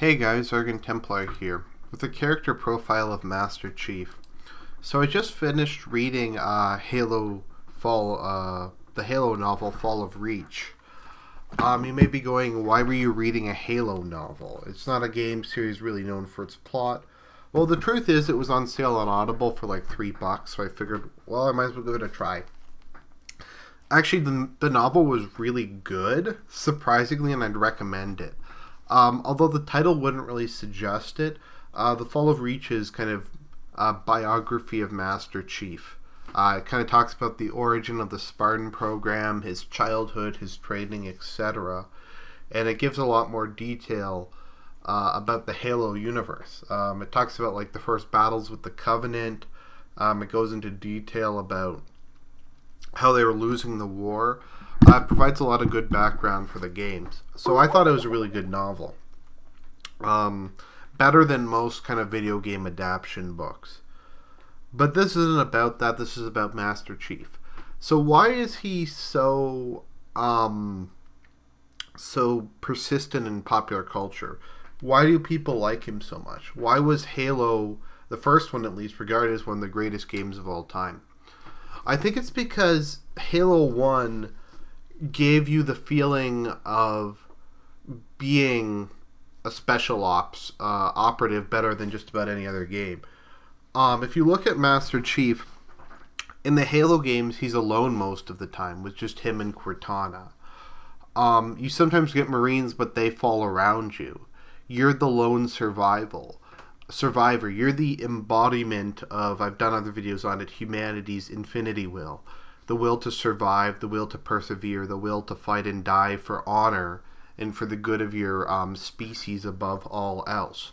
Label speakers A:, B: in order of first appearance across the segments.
A: Hey guys, Argent here, with the character profile of Master Chief. So I just finished reading the Halo novel, Fall of Reach. You may be going, why were you reading a Halo novel? It's not a game series really known for its plot. Well, the truth is it was on sale on Audible for like $3, so I figured, well, I might as well give it a try. Actually, the novel was really good, surprisingly, and I'd recommend it. Although the title wouldn't really suggest it, The Fall of Reach is kind of a biography of Master Chief. It kind of talks about the origin of the Spartan program, his childhood, his training, etc. And it gives a lot more detail about the Halo universe. It talks about like the first battles with the Covenant. It goes into detail about how they were losing the war. It provides a lot of good background for the games. So I thought it was a really good novel. Better than most kind of video game adaptation books. But this isn't about that. This is about Master Chief. So why is he so persistent in popular culture? Why do people like him so much? Why was Halo, the first one at least, regarded as one of the greatest games of all time? I think it's because Halo 1 gave you the feeling of being a special ops operative better than just about any other game. If you look at Master Chief, in the Halo games, he's alone most of the time, with just him and Cortana. You sometimes get Marines, but they fall around you. You're the lone survivor. You're the embodiment of, I've done other videos on it, humanity's infinity will. The will to survive, the will to persevere, the will to fight and die for honor and for the good of your species above all else.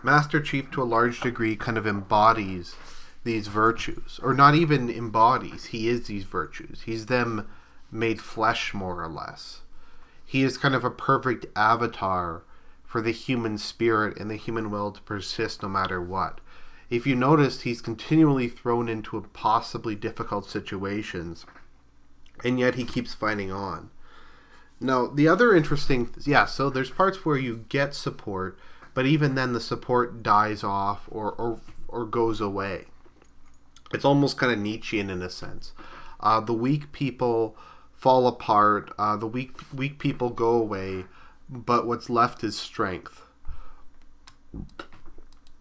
A: Master Chief, to a large degree, kind of embodies these virtues. Or not even embodies, he is these virtues. He's them made flesh, more or less. He is kind of a perfect avatar for the human spirit and the human will to persist no matter what. If you noticed, he's continually thrown into impossibly difficult situations, and yet he keeps fighting on. Now, the other interesting... so there's parts where you get support, but even then the support dies off or goes away. It's almost kind of Nietzschean in a sense. The weak people fall apart, the weak people go away, but what's left is strength.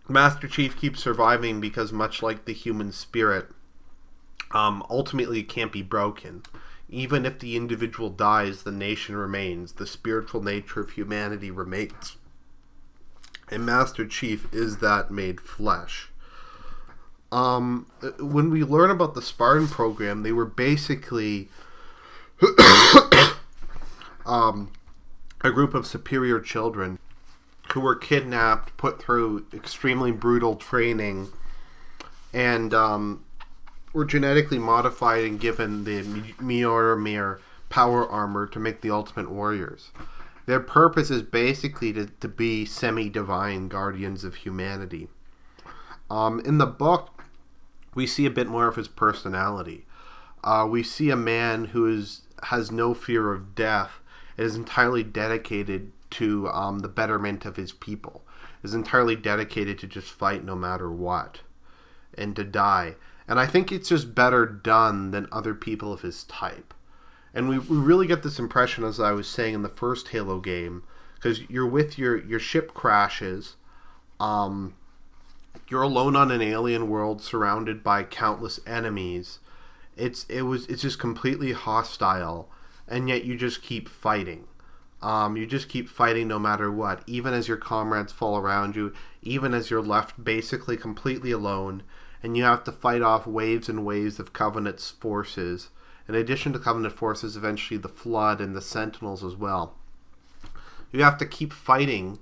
A: Master Chief keeps surviving because, much like the human spirit, ultimately it can't be broken. Even if the individual dies, the nation remains. The spiritual nature of humanity remains. And Master Chief is that made flesh. When we learn about the Spartan program, they were basically a group of superior children who were kidnapped, put through extremely brutal training, and were genetically modified and given the Mjolnir power armor to make the ultimate warriors. Their purpose is basically to be semi-divine guardians of humanity. In the book, we see a bit more of his personality. We see a man who has no fear of death, is entirely dedicated to the betterment of his people, is entirely dedicated to just fight no matter what, and to die. And I think it's just better done than other people of his type. And we really get this impression, as I was saying in the first Halo game, because you're with your ship crashes, you're alone on an alien world surrounded by countless enemies. It's just completely hostile, and yet you just keep fighting. You just keep fighting no matter what, even as your comrades fall around you, even as you're left basically completely alone, and you have to fight off waves and waves of Covenant's forces. In addition to Covenant forces, eventually the Flood and the Sentinels as well. You have to keep fighting.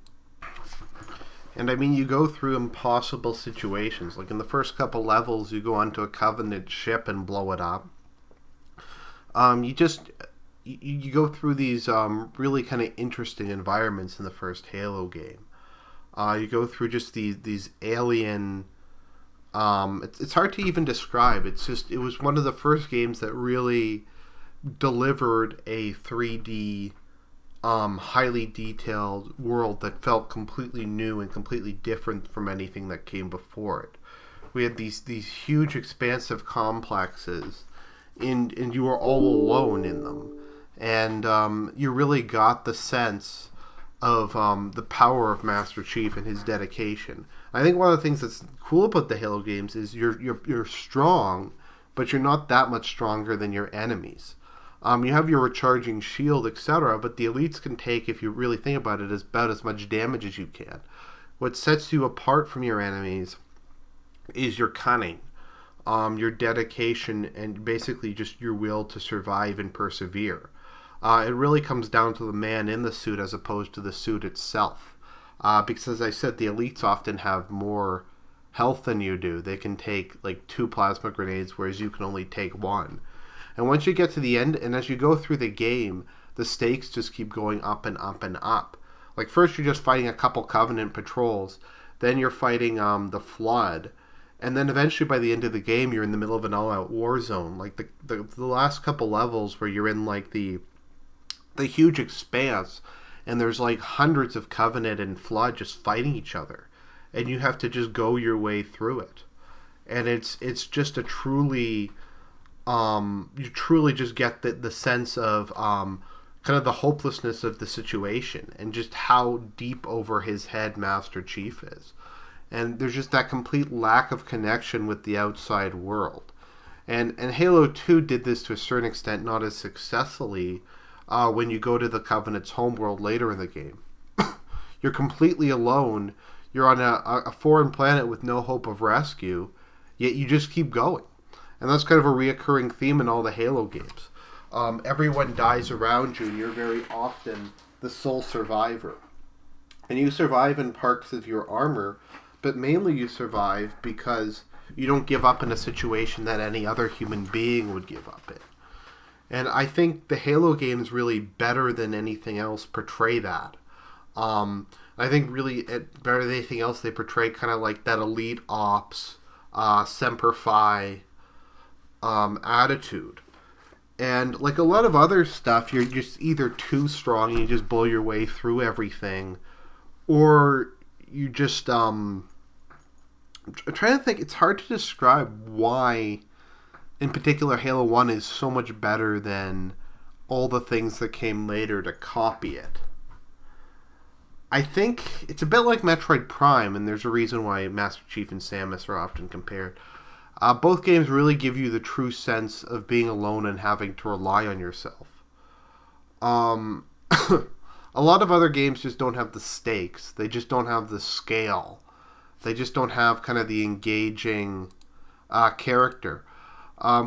A: And I mean, you go through impossible situations. Like in the first couple levels, you go onto a Covenant ship and blow it up. You go through these really kind of interesting environments in the first Halo game. You go through just these alien... it's hard to even describe. It was one of the first games that really delivered a 3D highly detailed world that felt completely new and completely different from anything that came before it. We had these huge, expansive complexes, and you were all alone in them, and you really got the sense of the power of Master Chief and his dedication. I think one of the things that's cool about the Halo games is you're strong, but you're not that much stronger than your enemies. You have your recharging shield, etc., but the elites can take, if you really think about it, about as much damage as you can. What sets you apart from your enemies is your cunning, your dedication, and basically just your will to survive and persevere. It really comes down to the man in the suit as opposed to the suit itself. Because, as I said, the elites often have more health than you do. They can take like 2 plasma grenades, whereas you can only take 1. And once you get to the end, and as you go through the game, the stakes just keep going up and up and up. Like, first you're just fighting a couple Covenant patrols, then you're fighting the Flood, and then eventually by the end of the game you're in the middle of an all-out war zone. Like, the last couple levels where you're in like the huge expanse, and there's like hundreds of Covenant and Flood just fighting each other, and you have to just go your way through it. And it's just a truly... you truly just get the sense of kind of the hopelessness of the situation and just how deep over his head Master Chief is. And there's just that complete lack of connection with the outside world. And Halo 2 did this to a certain extent, not as successfully when you go to the Covenant's homeworld later in the game. You're completely alone. You're on a foreign planet with no hope of rescue, yet you just keep going. And that's kind of a reoccurring theme in all the Halo games. Everyone dies around you, and you're very often the sole survivor. And you survive in parts of your armor, but mainly you survive because you don't give up in a situation that any other human being would give up in. And I think the Halo games really, better than anything else, portray that. I think really, better than anything else, they portray kind of like that elite ops, Semper Fi attitude. And like a lot of other stuff, you're just either too strong and you just blow your way through everything, or you just I'm trying to think. It's hard to describe why in particular Halo 1 is so much better than all the things that came later to copy it. I think it's a bit like Metroid Prime, and there's a reason why Master Chief and Samus are often compared. Both games really give you the true sense of being alone and having to rely on yourself. A lot of other games just don't have the stakes. They just don't have the scale. They just don't have kind of the engaging character.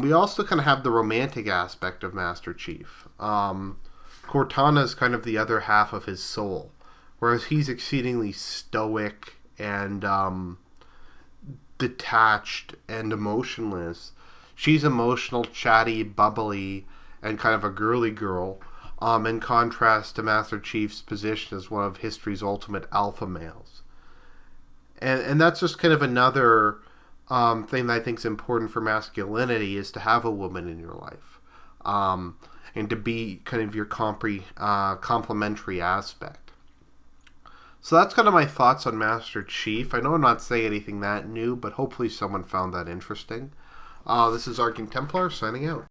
A: We also kind of have the romantic aspect of Master Chief. Cortana is kind of the other half of his soul, whereas he's exceedingly stoic and detached and emotionless. She's emotional, chatty, bubbly, and kind of a girly girl, in contrast to Master Chief's position as one of history's ultimate alpha males. And that's just kind of another thing that I think is important for masculinity, is to have a woman in your life, and to be kind of your complementary aspect. So that's kind of my thoughts on Master Chief. I know I'm not saying anything that new, but hopefully someone found that interesting. This is Argent Templar signing out.